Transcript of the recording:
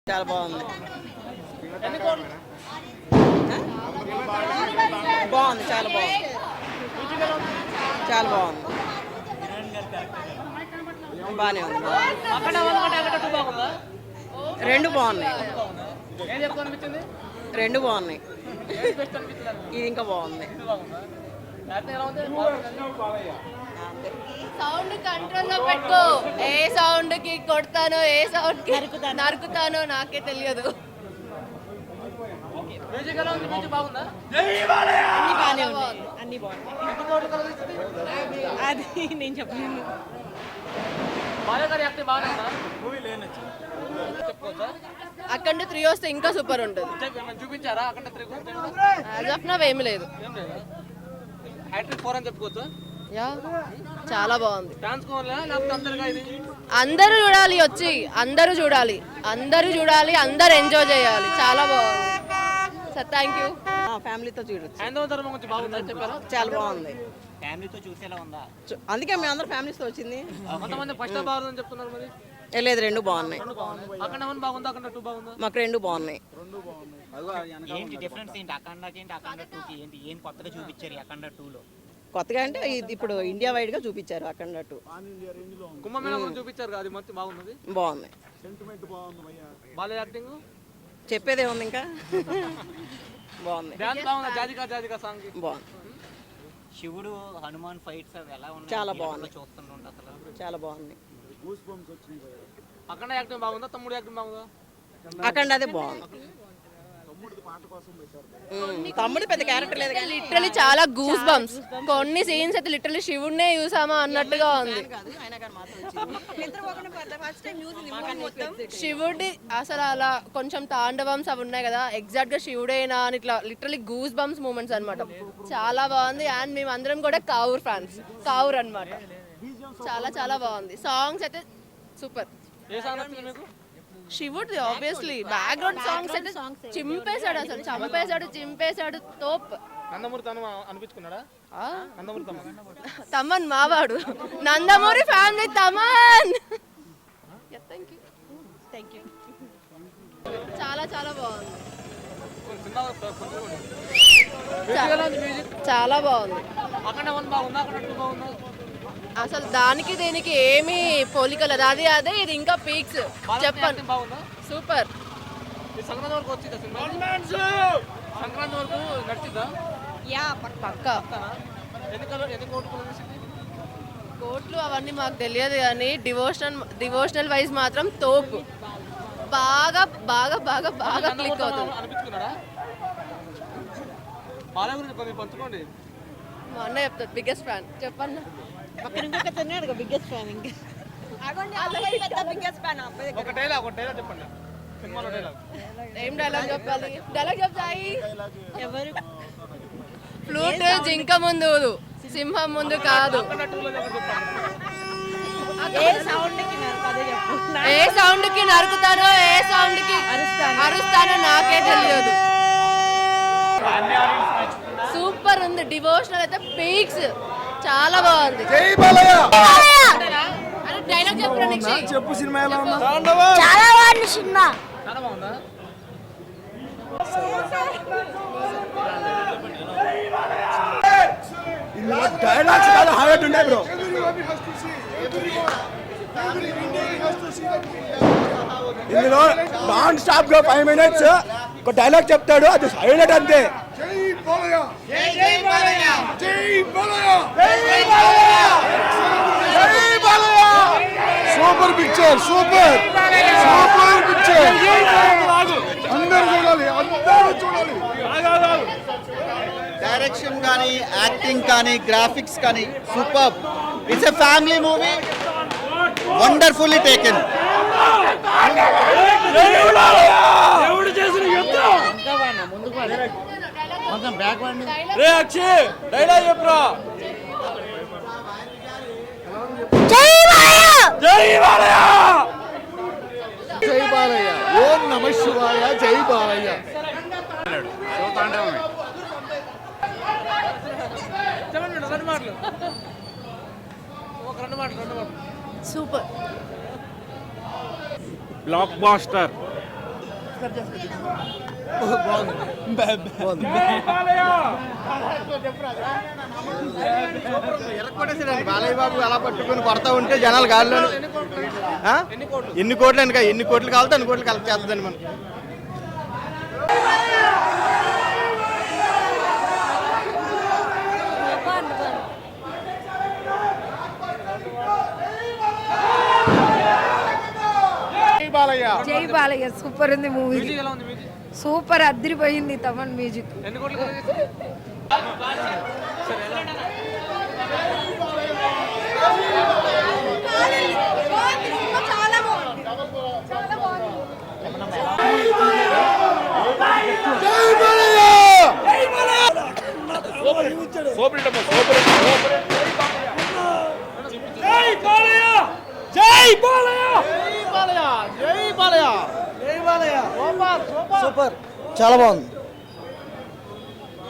చాలా బాగుంది. బాగుంది, చాలా బాగుంది, చాలా బాగుంది, బాగానే ఉంది. రెండు బాగున్నాయి, రెండు బాగున్నాయి. ఇది ఇంకా బాగుంది. సౌండ్ కంట్రోల్ లో పెట్టుకో. ఏ సౌండ్ కి కొడతానో ఏ సౌండ్ కి నరుకుతానో నాకే తెలియదు. అది నేను చెప్పలేను. అక్కడ 3 వస్తే ఇంకా సూపర్ ఉంటుంది. చూపించారా? యాజ్ ఆఫ్ నౌ ఏమీ లేదు. యా చాలా బాగుంది. అందరూ చూడాలి, వచ్చి అందరూ చూడాలి, అందరూ ఎంజాయ్ చేయాలి. చాలా బాగుంది సార్. Thank you. ఫ్యామిలీతో చూడొచ్చు. చాలా బాగుంది. ఫ్యామిలీతో చూసేలా ఉందా? అందుకే మేము అందరూ ఫ్యామిలీస్తో వచ్చింది. కొంతమంది ఫస్ట్ బాగుందని చెప్తున్నారు. మరి లేదు, రెండు బాగున్నాయి. అక్కడ బాగుందా? అక్కడ 2 బాగుందా? మాకు రెండు బాగున్నాయి. ఏంటి డిఫరెన్స్ ఏంటి? అఖండకి ఏంటి, అఖండ 2కి ఏంటి? ఏం కొత్తగా చూపించారు అఖండ 2లో? కొత్తగా అంటే ఇప్పుడు ఇండియా వైడ్ గా చూపించారు అఖండ 2. కుంభమేళా చూపించారు, అది మంచి బాగున్నది, బాగుంది. బాలే యాక్టింగ్ చెప్పేదే ఉంది ఇంకా. బాగుంది. డాన్స్ బాగుంది. జాజికా సాంగ్ బాగుంది. శివుడు హనుమాన్ ఫైట్స్ అవి ఎలా ఉన్నాయి? చాలా బాగుంది, చూస్తుంటే అసలు చాలా బాగుంది. అఖండ యాక్టింగ్ బాగుందా? తమ్ముడు యాక్టింగ్ బాగుందా? అఖండ అదే బాగుంది. తమ్ముడు పెద్ద క్యారెక్టర్ లేదు, లిటరలీ చాలా గూస్ బంప్స్. కొన్ని సీన్స్ అయితే లిటరలీ శివుడినే చూసామా అన్నట్టుగా ఉంది. శివుడి అసలు అలా కొంచెం తాండవంస్ అవి ఉన్నాయి కదా, ఎగ్జాక్ట్ గా శివుడేనా అని ఇట్లా లిటరలీ గూస్ బంప్స్ మూమెంట్స్ అనమాట. చాలా బాగుంది. అండ్ మేము అందరం కూడా కావూర్ ఫ్యాన్స్, కావూర్ అనమాట. చాలా చాలా బాగుంది. సాంగ్స్ అయితే సూపర్. ఏ సాంగ్ నచ్చింది మీకు? శివుడి ఆబ్వియస్లీ బ్యాక్గ్రౌండ్ సాంగ్స్ అయితే చింపేశాడు, అసలు చంపేశాడు, చింపేశాడు. తోప్. నందమూరి తను అనిపించుకున్నాడా? నందమూరి తమన్ మావాడు, నందమూరి ఫ్యామిలీ తమన్. చాలా చాలా బాగుంది, చాలా బాగుంది. అసలు దానికి దీనికి ఏమి పోలిక లేదు. అది అదే, ఇది ఇంకా పీక్స్. చెప్పండి, సూపర్. సంక్రాంతి వరకు వచ్చిందా సినిమా? సంక్రాంతి వరకు నడిచిందా? పక్కా. కోట్లు అవన్నీ మాకు తెలియదు కానీ డివోషనల్ వైజ్ మాత్రం తోపు. బాగా బాగా బాగా బాగా క్లిక్ అవుతుంది. అనిపించుకున్నాడా? బాల గురించి కొంచెం పంచుకోండి. మా అన్న చెప్తాడు, బిగ్గెస్ట్ ఫ్యాన్. చెప్పన్నా. Biggest fan. ఇంకా ఒక డైలాగ్ చెప్పండి సినిమాలో. డైలాగ్ ఏం డైలాగ్ చెప్పాలి? డైలాగ్ చెప్తాయి. ఎవరు ఫ్లూట్ జింక ముందు, సింహం ముందు కాదు. ఏ సౌండ్ కి నరుకుతానో, ఏ సౌండ్ కి అరుస్తానో నాకే తెలియదు. సూపర్ ఉంది. డివోషనల్ అయితే పీక్స్. చాలా బాగుంది. డైలాగ్ చెప్పు. సినిమా ఎలా ఉందా? చాలా బాగుంది సినిమా. చాలా బాగుందా? డైలాగ్స్ చాలా హైలైట్ ఉన్నాయి బ్రో. ఇందులో నాన్ స్టాప్ గా 5 minutes ఒక డైలాగ్ చెప్తాడు, అది హైలైట్ అంతే. Super picture, super super picture. అందరూ చూడాలి. డైరెక్షన్ కానీ, యాక్టింగ్ కానీ, గ్రాఫిక్స్ కానీ super. It's a family movie, wonderfully taken. Dialogue చెప్పరా? జై బాలయ్య, ఓం నమ శివాయ, జై బాలయ్య. సూపర్. Blockbuster. ఎరక్కొట్టేసాడండి బాలయ్య బాబు అలా పట్టుకొని కొడతా ఉంటే జనాలు గాల్లో ఎన్ని కోట్లు అనుక ఎన్ని కోట్లు కావాలంటే అన్ని కోట్లు కలెక్ట్ చేస్తుందండి మనకి. జై బాలయ్య సూపర్ ఉంది మూవీ, సూపర్ అదిరిపోయింది తమన్ మ్యూజిక్. ఎన్ని కోట్లు కలెక్ట్ చేసింది? సూపర్ చాలా బాగుంది.